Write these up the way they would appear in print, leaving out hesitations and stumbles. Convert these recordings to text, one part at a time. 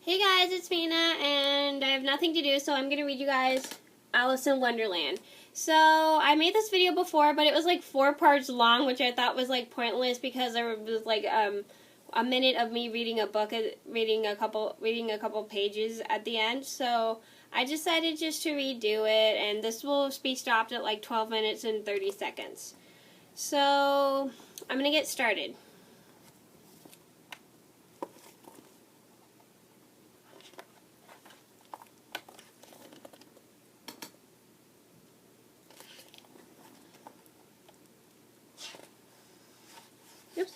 Hey guys, it's Mina, and I have nothing to do, so I'm going to read you guys Alice in Wonderland. So, I made this video before, but it was like 4 parts long, which I thought was like pointless because there was like a minute of me reading a book, reading a couple pages at the end. So, I decided just to redo it, and this will be stopped at like 12 minutes and 30 seconds. So, I'm going to get started. Oops.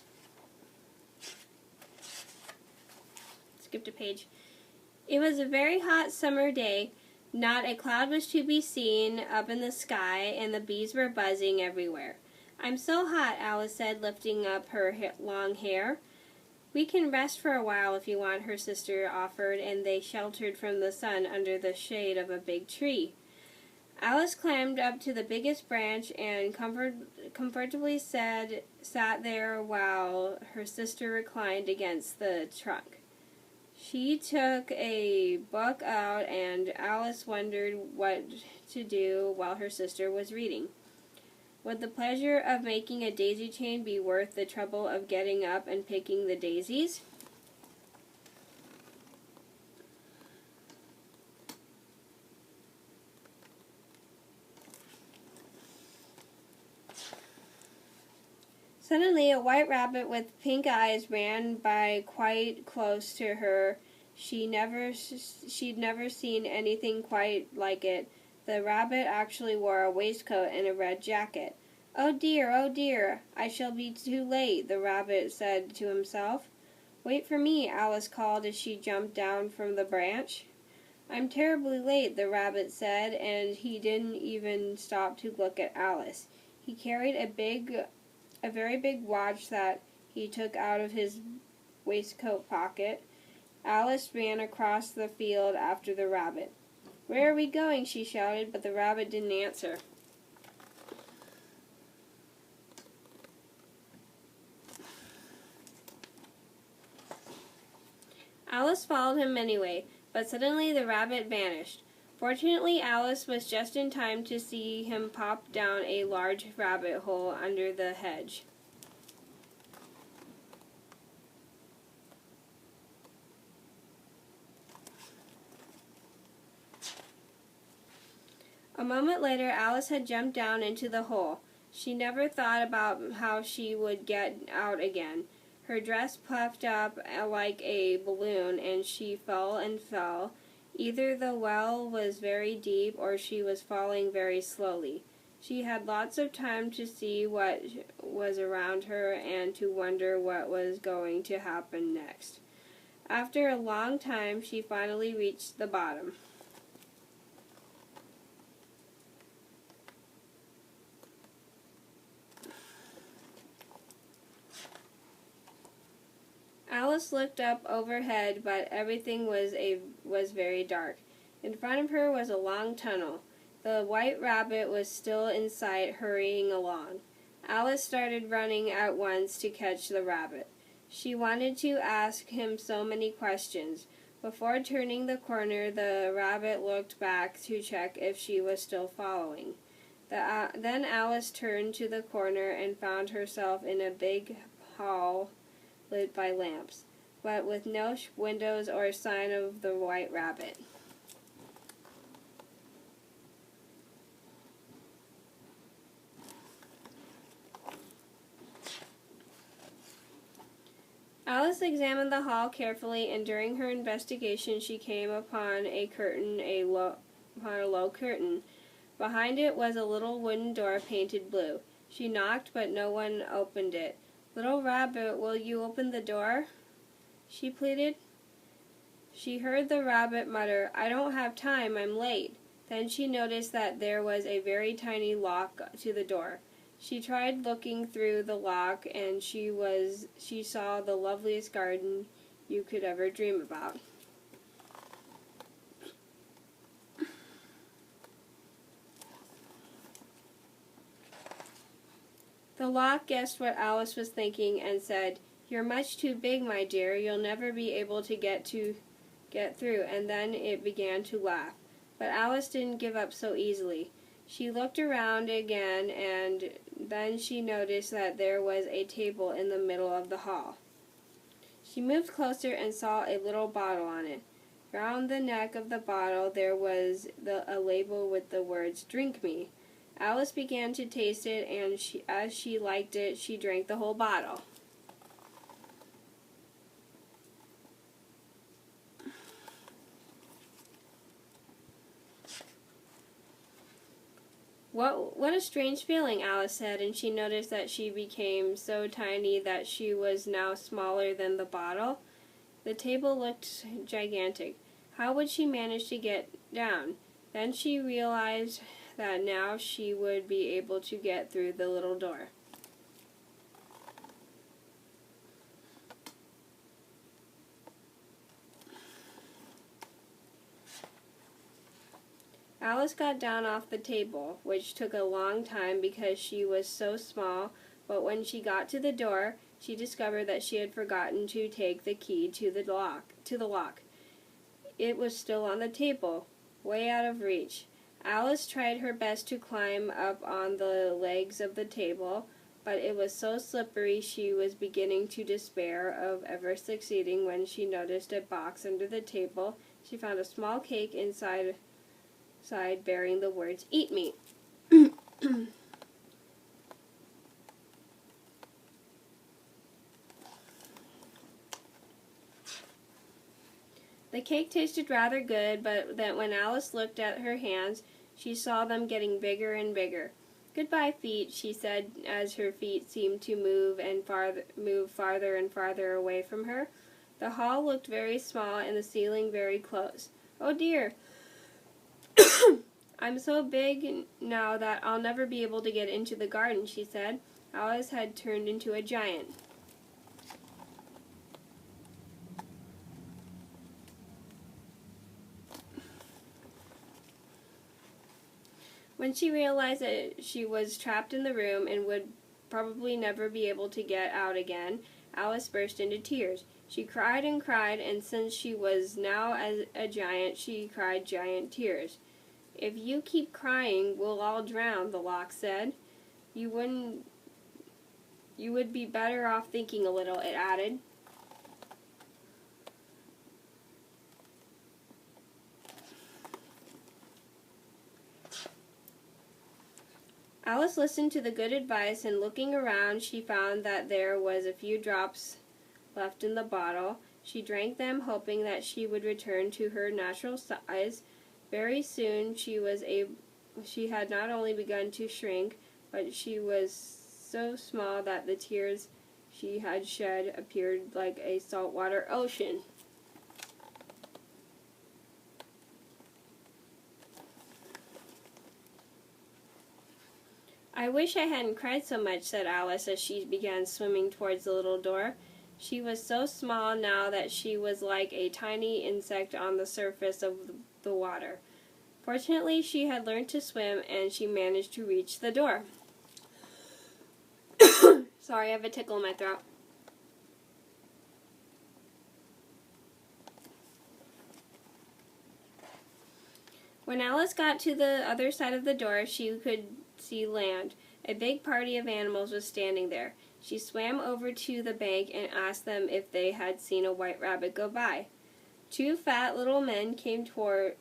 Skipped a page. It was a very hot summer day. Not a cloud was to be seen up in the sky, and the bees were buzzing everywhere. "I'm so hot," Alice said, lifting up her long hair. "We can rest for a while if you want," her sister offered, and they sheltered from the sun under the shade of a big tree. Alice climbed up to the biggest branch and comfortably sat there while her sister reclined against the trunk. She took a book out, and Alice wondered what to do while her sister was reading. Would the pleasure of making a daisy chain be worth the trouble of getting up and picking the daisies? Suddenly, a white rabbit with pink eyes ran by quite close to her. She'd never seen anything quite like it. The rabbit actually wore a waistcoat and a red jacket. Oh dear, I shall be too late," the rabbit said to himself. "Wait for me," Alice called as she jumped down from the branch. "I'm terribly late," the rabbit said, and he didn't even stop to look at Alice. He carried a very big watch that he took out of his waistcoat pocket. Alice ran across the field after the rabbit. "Where are we going?" she shouted, but the rabbit didn't answer. Alice followed him anyway, but suddenly the rabbit vanished. Fortunately, Alice was just in time to see him pop down a large rabbit hole under the hedge. A moment later, Alice had jumped down into the hole. She never thought about how she would get out again. Her dress puffed up like a balloon, and she fell and fell. Either the well was very deep or she was falling very slowly. She had lots of time to see what was around her and to wonder what was going to happen next. After a long time, she finally reached the bottom. Alice looked up overhead, but everything was very dark. In front of her was a long tunnel. The white rabbit was still in sight, hurrying along. Alice started running at once to catch the rabbit. She wanted to ask him so many questions. Before turning the corner, the rabbit looked back to check if she was still following. Then Alice turned to the corner and found herself in a big hall lit by lamps, but with no windows or a sign of the white rabbit. Alice examined the hall carefully, and during her investigation she came upon a low curtain. Behind it was a little wooden door painted blue. She knocked, but no one opened it. "Little rabbit, will you open the door?" she pleaded. She heard the rabbit mutter, "I don't have time, I'm late." Then she noticed that there was a very tiny lock to the door. She tried looking through the lock, and she saw the loveliest garden you could ever dream about. The lock guessed what Alice was thinking and said, "You're much too big, my dear. You'll never be able to get get through, and then it began to laugh. But Alice didn't give up so easily. She looked around again, and then she noticed that there was a table in the middle of the hall. She moved closer and saw a little bottle on it. Round the neck of the bottle there was a label with the words, "Drink me." Alice began to taste it, and as she liked it, she drank the whole bottle. What a strange feeling, Alice said, and she noticed that she became so tiny that she was now smaller than the bottle. The table looked gigantic. How would she manage to get down? Then she realized that now she would be able to get through the little door. Alice got down off the table, which took a long time because she was so small, but when she got to the door, she discovered that she had forgotten to take the key to the lock. It was still on the table, way out of reach. Alice tried her best to climb up on the legs of the table, but it was so slippery she was beginning to despair of ever succeeding when she noticed a box under the table. She found a small cake inside bearing the words, "Eat me." The cake tasted rather good, but then when Alice looked at her hands, she saw them getting bigger and bigger. "Goodbye, feet," she said as her feet seemed to move farther and farther away from her. The hall looked very small and the ceiling very close. "Oh dear, I'm so big now that I'll never be able to get into the garden," she said. Alice had turned into a giant. When she realized that she was trapped in the room and would probably never be able to get out again, Alice burst into tears. She cried and cried, and since she was now a giant, she cried giant tears. "If you keep crying, we'll all drown," the lock said. You would be better off thinking a little," it added. Alice listened to the good advice, and looking around, she found that there was a few drops left in the bottle. She drank them, hoping that she would return to her natural size. Very soon she had not only begun to shrink, but she was so small that the tears she had shed appeared like a saltwater ocean. "I wish I hadn't cried so much," said Alice as she began swimming towards the little door. She was so small now that she was like a tiny insect on the surface of the water. Fortunately, she had learned to swim, and she managed to reach the door. Sorry, I have a tickle in my throat. When Alice got to the other side of the door, she could see land. A big party of animals was standing there. She swam over to the bank and asked them if they had seen a white rabbit go by. Two fat little men came forward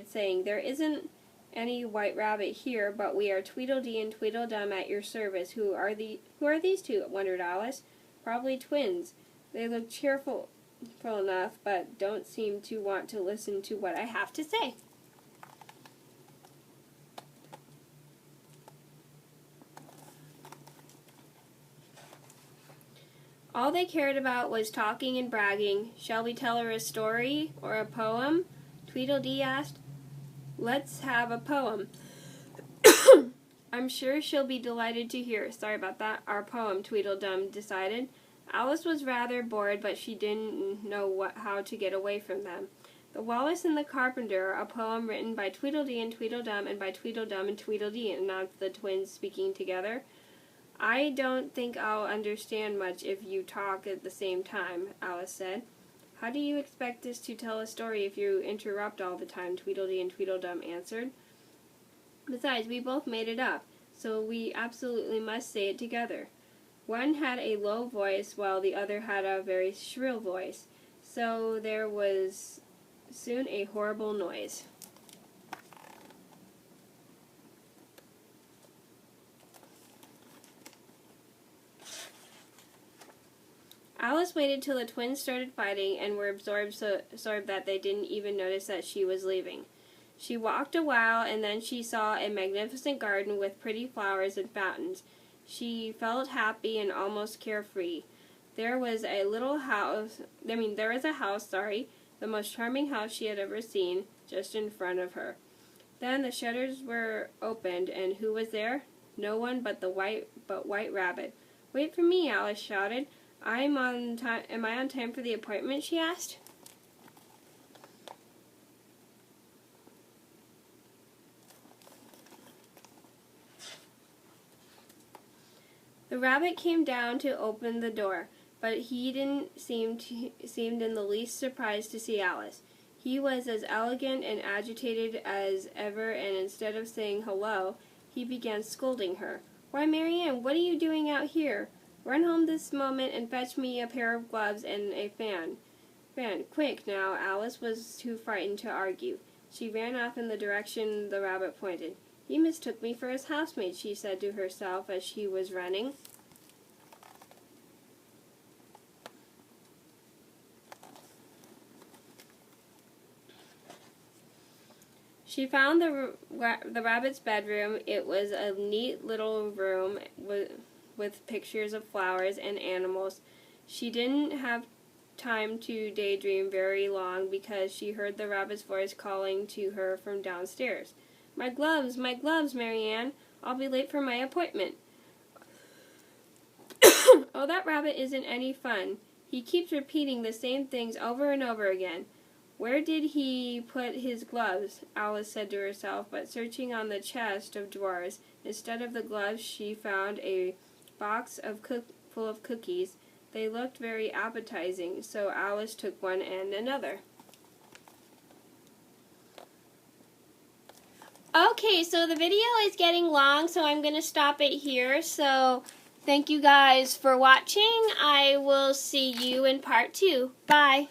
saying, "There isn't any white rabbit here, but we are Tweedledee and Tweedledum at your service." Who are these two?" wondered Alice. "Probably twins. They look cheerful enough, but don't seem to want to listen to what I have to say." All they cared about was talking and bragging. "Shall we tell her a story or a poem?" Tweedledee asked. "Let's have a poem." "I'm sure she'll be delighted to hear." "Sorry about that. Our poem," Tweedledum decided. Alice was rather bored, but she didn't know how to get away from them. "The Walrus and the Carpenter," a poem written by Tweedledee and Tweedledum and by Tweedledum and Tweedledee, announced the twins speaking together. "I don't think I'll understand much if you talk at the same time," Alice said. How do you expect us to tell a story if you interrupt all the time? Tweedledee and Tweedledum answered. Besides, we both made it up, so we absolutely must say it together. One had a low voice while the other had a very shrill voice, so there was soon a horrible noise. Alice waited till the twins started fighting and were absorbed that they didn't even notice that she was leaving. She walked a while, and then she saw a magnificent garden with pretty flowers and fountains. She felt happy and almost carefree. There was a house, the most charming house she had ever seen, just in front of her. Then the shutters were opened, and who was there? No one but White Rabbit. "Wait for me," Alice shouted. Am I on time for the appointment?" she asked. The rabbit came down to open the door, but he didn't seemed in the least surprised to see Alice. He was as elegant and agitated as ever, and instead of saying hello, he began scolding her. "Why, Marianne, what are you doing out here? Run home this moment and fetch me a pair of gloves and a fan. Quick, now." Alice was too frightened to argue. She ran off in the direction the rabbit pointed. "He mistook me for his housemaid," she said to herself as she was running. She found the rabbit's bedroom. It was a neat little room with pictures of flowers and animals. She didn't have time to daydream very long because she heard the rabbit's voice calling to her from downstairs. My gloves, Marianne. I'll be late for my appointment." "Oh, that rabbit isn't any fun. He keeps repeating the same things over and over again. Where did he put his gloves?" Alice said to herself, but searching on the chest of drawers, instead of the gloves she found a box full of cookies. They looked very appetizing, so Alice took one and another. Okay, so the video is getting long, so I'm going to stop it here. So thank you guys for watching. I will see you in part 2. Bye.